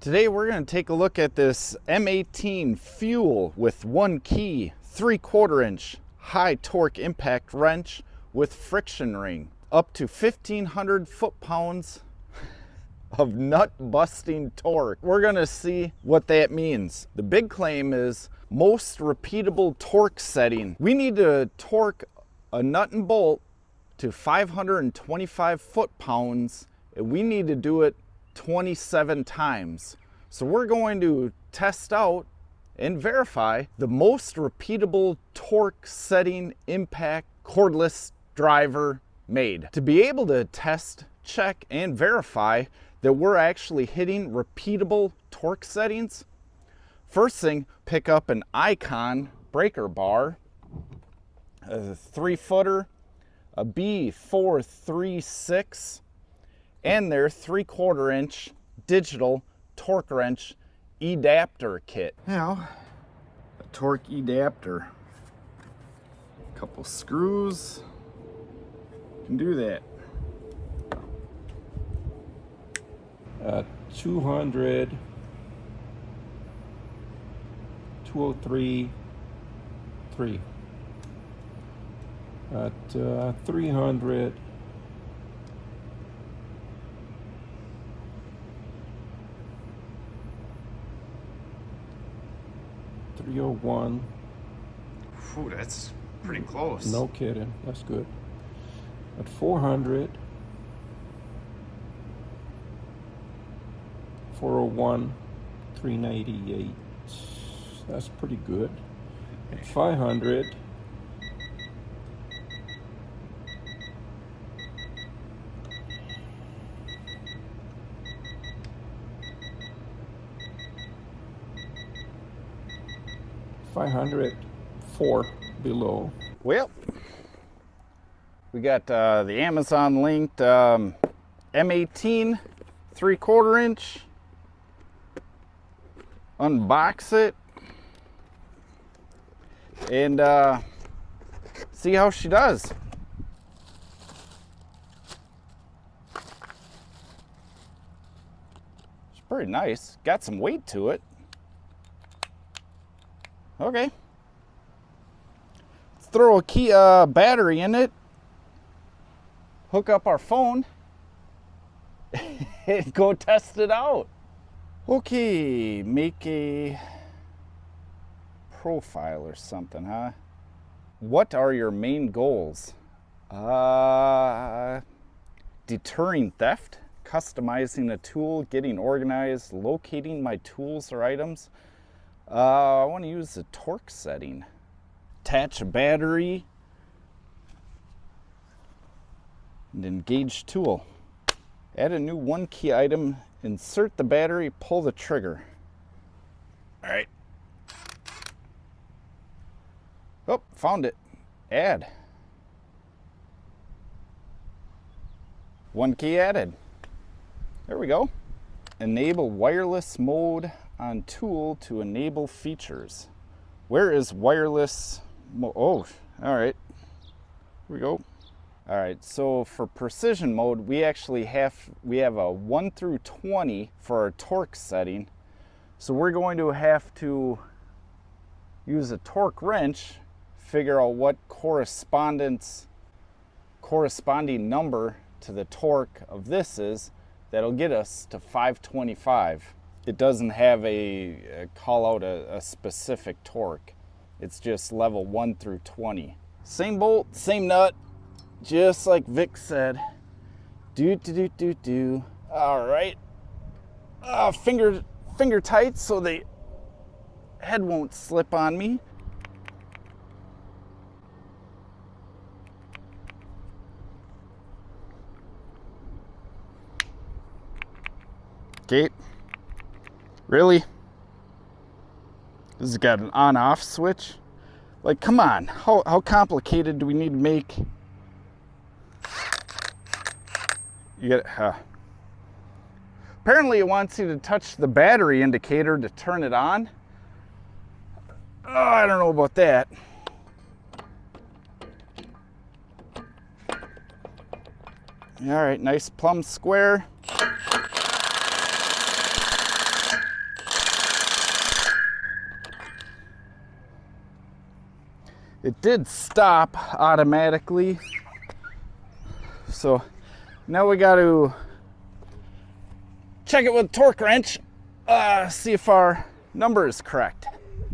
Today we're going to take a look at this M18 FUEL with 1 key, 3/4 inch high torque impact wrench with friction ring, up to 1,500 foot-pounds of nut busting torque. We're going to see what that means. The big claim is most repeatable torque setting. We need to torque a nut and bolt to 525 foot-pounds, and we need to do it 27 times. So we're going to test out and verify the most repeatable torque setting impact cordless driver made. To be able to test, check, and verify that we're actually hitting repeatable torque settings, first thing, pick up an Icon breaker bar, a 3-footer, a B436, and their 3/4 inch digital torque wrench adapter kit. Now, a torque adapter, a couple screws can do that. 200, 203, 3. At 300, 301. Ooh, that's pretty close. No kidding, that's good. At 400, 401, 398. That's pretty good. At 500, 504 below. Well, we got the Amazon linked M18 3/4 inch. Unbox it and see how she does. It's pretty nice. Got some weight to it. Okay. Let's throw a key battery in it. Hook up our phone and go test it out. Okay, make a profile or something, huh? What are your main goals? Deterring theft, customizing a tool, getting organized, locating my tools or items. I want to use the torque setting. Attach a battery and engage tool. Add a new 1 key item. Insert the battery, pull the trigger. All right. Oh, found it. Add. 1 key added. There we go. Enable wireless mode on tool to enable features. Where is wireless mode? Oh, all right. Here we go. All right, so for precision mode, we have a 1 through 20 for our torque setting. So we're going to have to use a torque wrench, figure out what corresponding number to the torque of this is. That'll get us to 525. It doesn't have call out a specific torque. It's just level 1 through 20. Same bolt, same nut. Just like Vic said. Do. All right. Finger tight so the head won't slip on me. Okay. Really? This has got an on-off switch? Like, come on. How complicated do we need to make? You get apparently it wants you to touch the battery indicator to turn it on. Oh, I don't know about that. All right, nice plumb square. It did stop automatically. So now we got to check it with a torque wrench, see if our number is correct.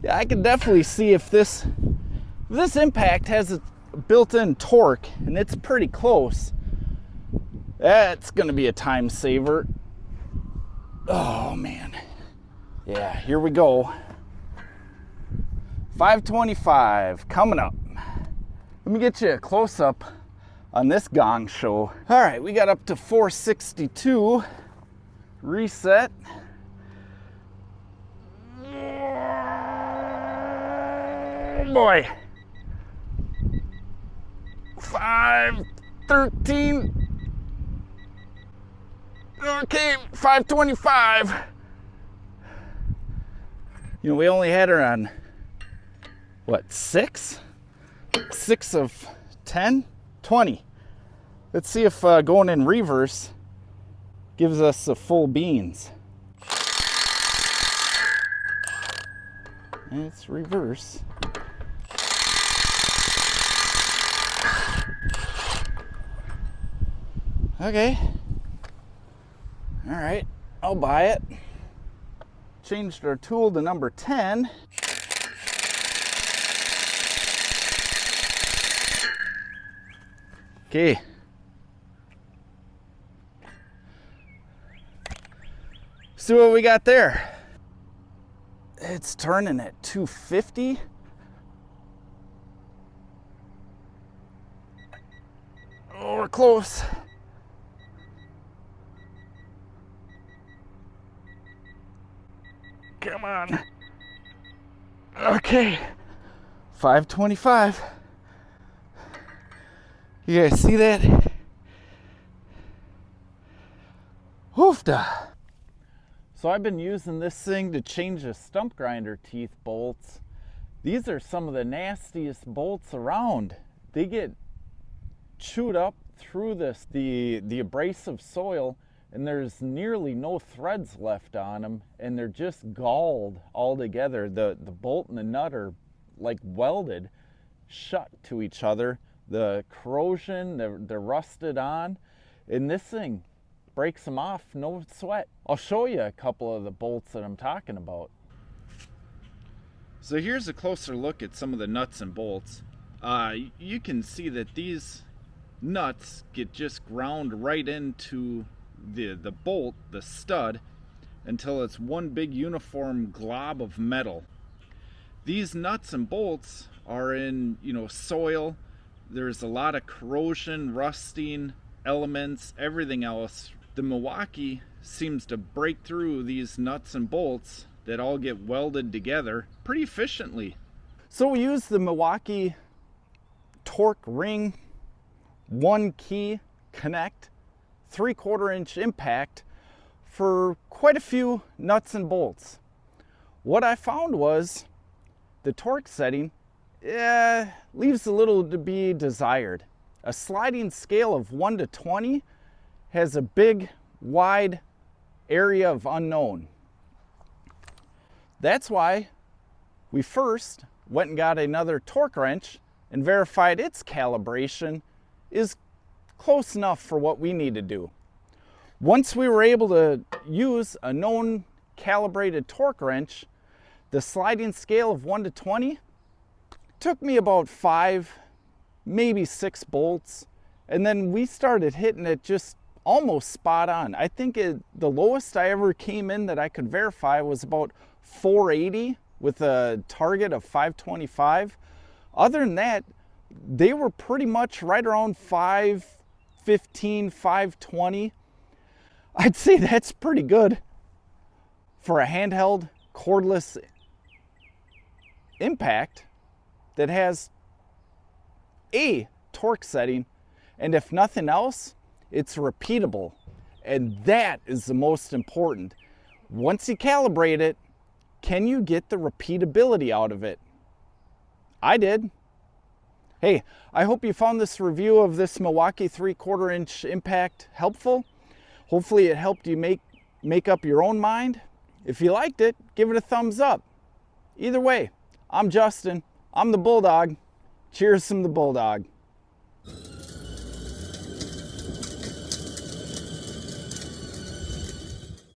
Yeah, I can definitely see if this impact has a built-in torque and it's pretty close. That's gonna be a time saver. Oh man. Yeah, here we go. 525 coming up. Let me get you a close-up on this gong show. All right, we got up to 462. Reset. Oh boy. 513. Okay, 525. You know, we only had her on, what, 6? 6 of 10? 20. Let's see if going in reverse gives us the full beans. And it's reverse. Okay. All right, I'll buy it. Changed our tool to number 10. Okay. See what we got there. It's turning at 250. Oh, we're close. Come on. Okay. 525. You guys see that? Hoofda. So I've been using this thing to change the stump grinder teeth bolts. These are some of the nastiest bolts around. They get chewed up through the abrasive soil, and there's nearly no threads left on them, and they're just galled all together. The bolt and the nut are like welded shut to each other. The corrosion, they're rusted on, and this thing breaks them off, no sweat. I'll show you a couple of the bolts that I'm talking about. So here's a closer look at some of the nuts and bolts. You can see that these nuts get just ground right into the bolt, the stud, until it's one big uniform glob of metal. These nuts and bolts are in, soil. There's a lot of corrosion, rusting elements, everything else. The Milwaukee seems to break through these nuts and bolts that all get welded together pretty efficiently. So we use the Milwaukee torque ring, 1 key connect, 3/4 inch impact for quite a few nuts and bolts. What I found was the torque setting leaves a little to be desired. A sliding scale of 1 to 20 has a big, wide area of unknown. That's why we first went and got another torque wrench and verified its calibration is close enough for what we need to do. Once we were able to use a known calibrated torque wrench, the sliding scale of 1 to 20 took me about 5, maybe 6 bolts, and then we started hitting it just almost spot on. I think the lowest I ever came in that I could verify was about 480 with a target of 525. Other than that, they were pretty much right around 515, 520. I'd say that's pretty good for a handheld cordless impact that has a torque setting, and if nothing else, it's repeatable, and that is the most important. Once you calibrate it, can you get the repeatability out of it? I did. Hey, I hope you found this review of this Milwaukee 3/4 inch impact helpful. Hopefully it helped you make up your own mind. If you liked it, give it a thumbs up. Either way, I'm Justin. I'm the Bulldog. Cheers from the Bulldog.